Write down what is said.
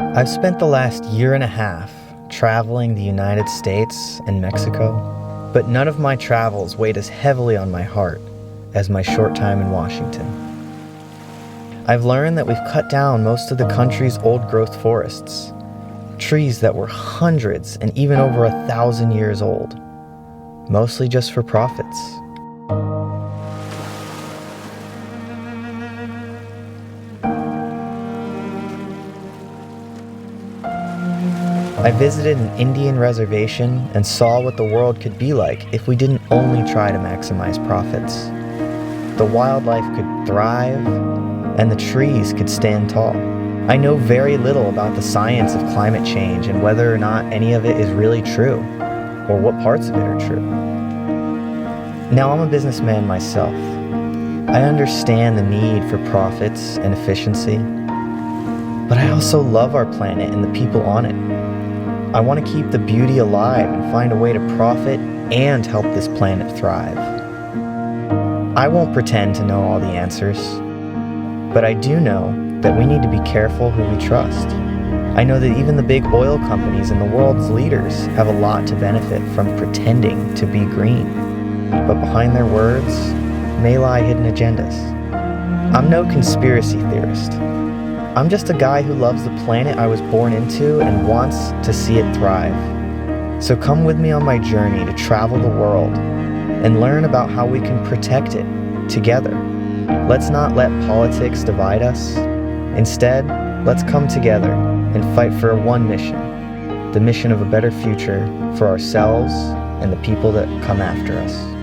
I've spent the last year and a half traveling the United States and Mexico, but none of my travels weighed as heavily on my heart as my short time in Washington. I've learned that we've cut down most of the country's old-growth forests, trees that were hundreds and even over 1,000 years old, mostly just for profits. I visited an Indian reservation and saw what the world could be like if we didn't only try to maximize profits. The wildlife could thrive, and the trees could stand tall. I know very little about the science of climate change and whether or not any of it is really true, or what parts of it are true. Now, I'm a businessman myself. I understand the need for profits and efficiency, but I also love our planet and the people on it. I want to keep the beauty alive and find a way to profit and help this planet thrive. I won't pretend to know all the answers, but I do know that we need to be careful who we trust. I know that even the big oil companies and the world's leaders have a lot to benefit from pretending to be green, but behind their words may lie hidden agendas. I'm no conspiracy theorist. I'm just a guy who loves the planet I was born into and wants to see it thrive. So come with me on my journey to travel the world and learn about how we can protect it together. Let's not let politics divide us. Instead, let's come together and fight for one mission, the mission of a better future for ourselves and the people that come after us.